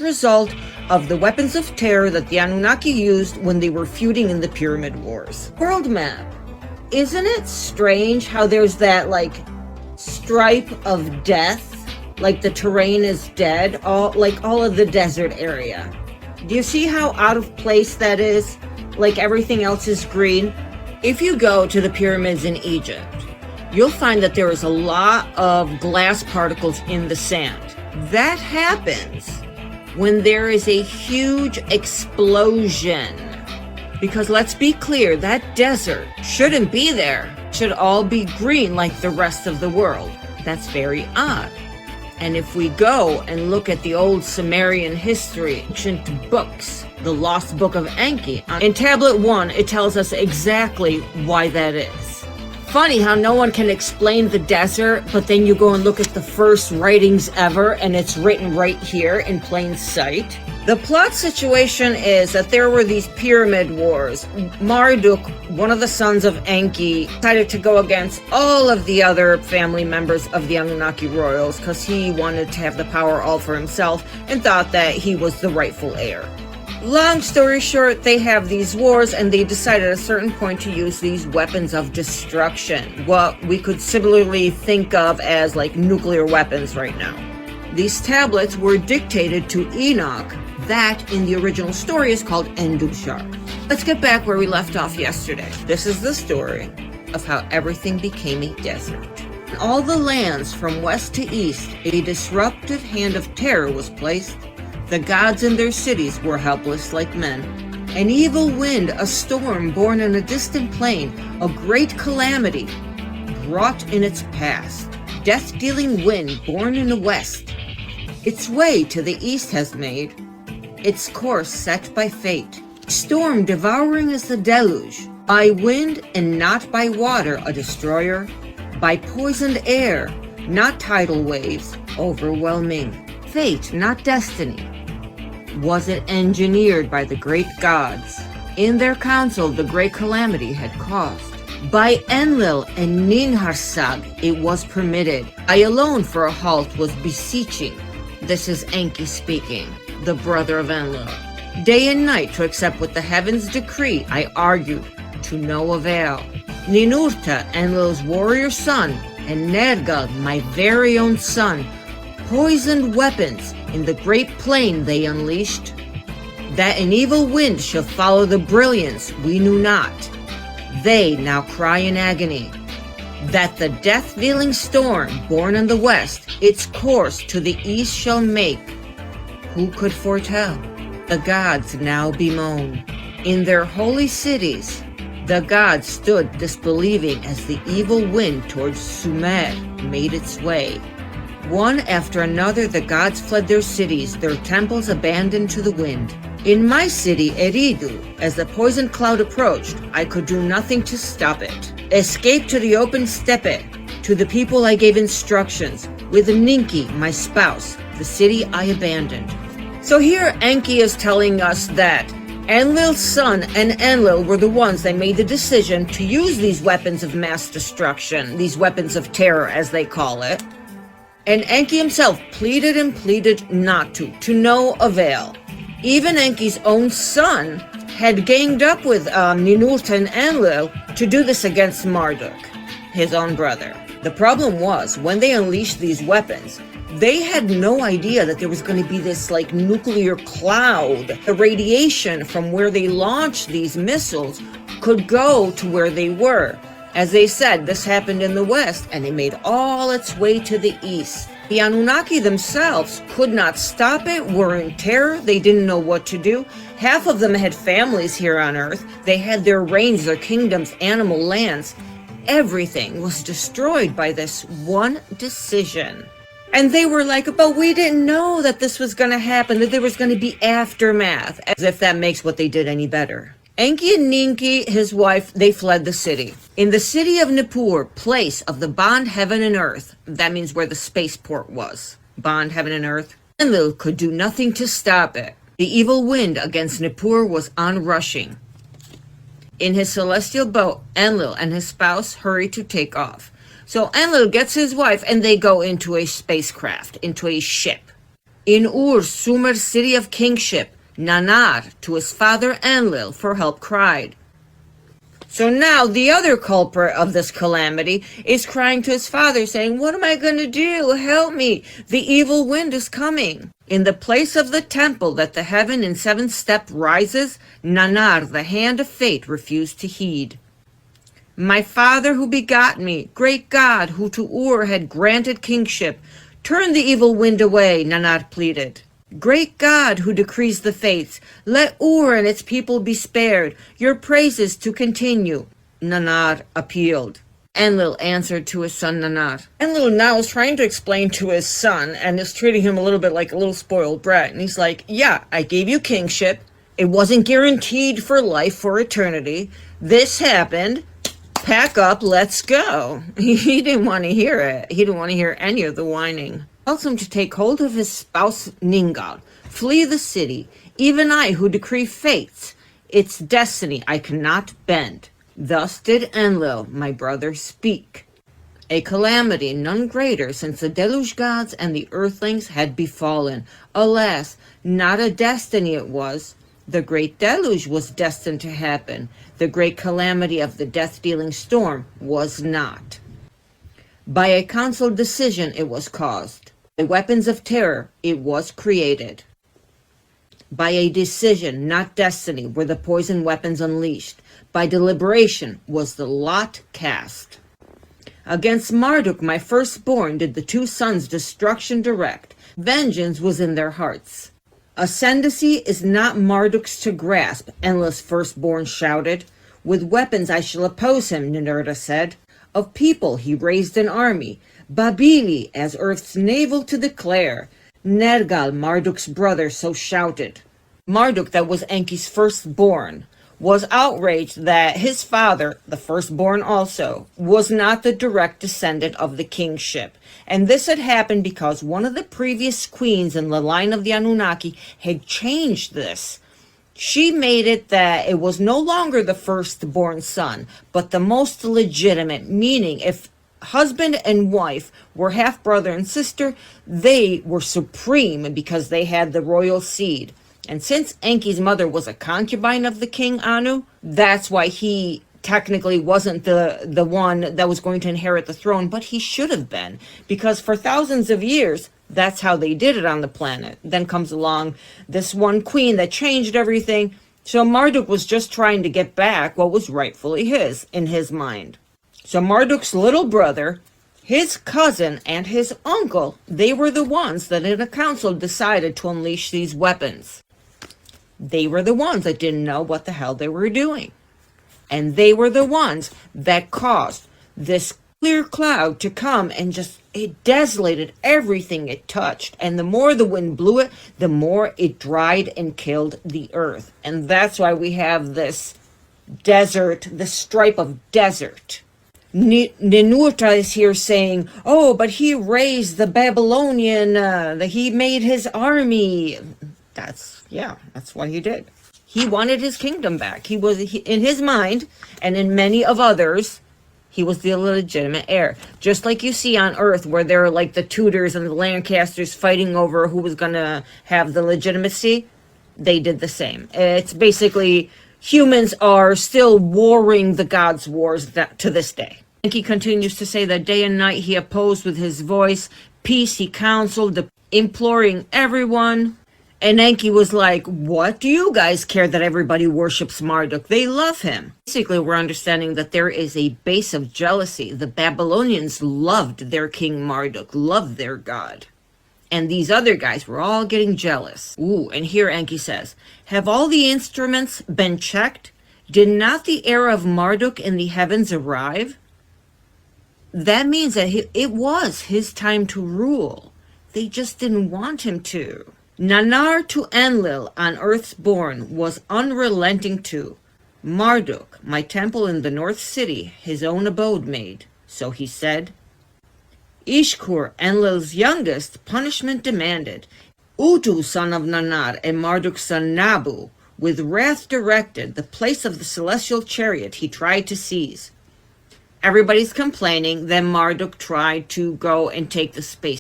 result of the weapons of terror that the Anunnaki used when they were feuding in the Pyramid Wars. World map. Isn't it strange how there's that, like, stripe of death? Like the terrain is dead, all of the desert area. Do you see how out of place that is? Like everything else is green? If you go to the pyramids in Egypt, you'll find that there is a lot of glass particles in the sand. That happens when there is a huge explosion. Because let's be clear, that desert shouldn't be there. It should all be green like the rest of the world. That's very odd. And if we go and look at the old Sumerian history, ancient books, the Lost Book of Enki, in Tablet 1, it tells us exactly why that is. Funny how no one can explain the desert, but then you go and look at the first writings ever, and it's written right here in plain sight. The plot situation is that there were these pyramid wars. Marduk, one of the sons of Enki, decided to go against all of the other family members of the Anunnaki royals because he wanted to have the power all for himself and thought that he was the rightful heir. Long story short, they have these wars and they decide at a certain point to use these weapons of destruction, what we could similarly think of as like nuclear weapons right now. These tablets were dictated to Enoch. That, in the original story, is called Endushar. Let's get back where we left off yesterday. This is the story of how everything became a desert. In all the lands from west to east, a disruptive hand of terror was placed. The gods in their cities were helpless like men. An evil wind, a storm born in a distant plain, a great calamity brought in its past. Death-dealing wind born in the west, its way to the east has made, its course set by fate. Storm devouring as the deluge, by wind and not by water a destroyer, by poisoned air, not tidal waves, overwhelming. Fate, not destiny. Was it engineered by the great gods? In their council the great calamity had caused. By Enlil and Ninharsag it was permitted. I alone for a halt was beseeching. This is Enki speaking, the brother of Enlil. Day and night to accept what the heavens decree, I argued, to no avail. Ninurta, Enlil's warrior son, and Nergal, my very own son, poisoned weapons in the great plain they unleashed. That an evil wind shall follow the brilliance we knew not. They now cry in agony. That the death-dealing storm born in the west its course to the east shall make. Who could foretell? The gods now bemoan. In their holy cities, the gods stood disbelieving as the evil wind towards Sumer made its way. One after another the gods fled their cities, their temples abandoned to the wind. In my city, Eridu, as the poison cloud approached, I could do nothing to stop it. Escape to the open steppe, to the people I gave instructions. With Ninki, my spouse, the city I abandoned. So here Enki is telling us that Enlil's son and Enlil were the ones that made the decision to use these weapons of mass destruction, these weapons of terror as they call it. And Enki himself pleaded and pleaded not to no avail. Even Enki's own son had ganged up with Ninurta and Enlil to do this against Marduk, his own brother. The problem was, when they unleashed these weapons, they had no idea that there was going to be this like nuclear cloud. The radiation from where they launched these missiles could go to where they were. As they said, this happened in the west and it made all its way to the east. The Anunnaki themselves could not stop it, were in terror, they didn't know what to do. Half of them had families here on Earth. They had their reigns, their kingdoms, animal lands. Everything was destroyed by this one decision. And they were like, but we didn't know that this was going to happen, that there was going to be aftermath, as if that makes what they did any better. Enki and Ninki, his wife, they fled the city. In the city of Nippur, place of the bond heaven and earth, that means where the spaceport was, bond heaven and earth, Enlil could do nothing to stop it. The evil wind against Nippur was onrushing. In his celestial boat, Enlil and his spouse hurry to take off. So Enlil gets his wife and they go into a spacecraft, into a ship. In Sumer city of kingship, Nannar to his father Enlil for help cried. So now the other culprit of this calamity is crying to his father, saying, "What am I going to do? Help me. The evil wind is coming." In the place of the temple that the heaven in 7 step rises, Nannar, the hand of fate, refused to heed. "My father who begot me, great God, who to had granted kingship, turn the evil wind away," Nannar pleaded. "Great God, who decrees the fates, let and its people be spared, your praises to continue," Nannar appealed. Enlil answered to his son Nannar. Enlil now is trying to explain to his son and is treating him a little bit like a little spoiled brat. And he's like, "Yeah, I gave you kingship. It wasn't guaranteed for life, for eternity. This happened. Pack up, let's go." He didn't want to hear it. He didn't want to hear any of the whining. Tells him to take hold of his spouse Ningal, flee the city, even I who decree fates, its destiny I cannot bend. Thus did Enlil, my brother, speak. A calamity none greater since the deluge gods and the earthlings had befallen. Alas, not a destiny it was. The great deluge was destined to happen. The great calamity of the death-dealing storm was not. By a council decision it was caused. By weapons of terror it was created. By a decision, not destiny, were the poison weapons unleashed. By deliberation was the lot cast. Against Marduk, my firstborn, did the 2 sons destruction direct. Vengeance was in their hearts. Ascendancy is not Marduk's to grasp, Enlil's firstborn shouted. With weapons I shall oppose him, Ninurta said. Of people he raised an army, Babili as earth's navel to declare. Nergal, Marduk's brother, so shouted. Marduk, that was Enki's firstborn, was outraged that his father, the firstborn also, was not the direct descendant of the kingship. And this had happened because one of the previous queens in the line of the Anunnaki had changed this. She made it that it was no longer the firstborn son, but the most legitimate, meaning if husband and wife were half brother and sister, they were supreme because they had the royal seed. And since Enki's mother was a concubine of the king Anu, that's why he technically wasn't the one that was going to inherit the throne, but he should have been, because for thousands of years, that's how they did it on the planet. Then comes along this one queen that changed everything. So Marduk was just trying to get back what was rightfully his, in his mind. So Marduk's little brother, his cousin, and his uncle, they were the ones that in a council decided to unleash these weapons. They were the ones that didn't know what the hell they were doing. And they were the ones that caused this clear cloud to come and just, it desolated everything it touched. And the more the wind blew it, the more it dried and killed the earth. And that's why we have this desert, this stripe of desert. Ninurta is here saying, "Oh, but he raised the Babylonian, he made his army." That's what he did. He wanted his kingdom back. In his mind, and in many of others, he was the legitimate heir. Just like you see on Earth, where there are like the Tudors and the Lancasters fighting over who was going to have the legitimacy, they did the same. It's basically, humans are still warring the gods' wars to this day. Enki continues to say that day and night he opposed with his voice, peace he counseled, imploring everyone. And Enki was like, "What do you guys care that everybody worships Marduk? They love him." Basically, we're understanding that there is a base of jealousy. The Babylonians loved their king Marduk, loved their god. And these other guys were all getting jealous. Ooh, and here Enki says, "Have all the instruments been checked? Did not the era of Marduk in the heavens arrive?" That means that it was his time to rule. They just didn't want him to. Nannar to Enlil, on earth's born, was unrelenting too. Marduk, my temple in the north city, his own abode made. So he said, Ishkur, Enlil's youngest, punishment demanded. Utu, son of Nannar, and Marduk's son Nabu, with wrath directed, the place of the celestial chariot he tried to seize. Everybody's complaining. Then Marduk tried to go and take the space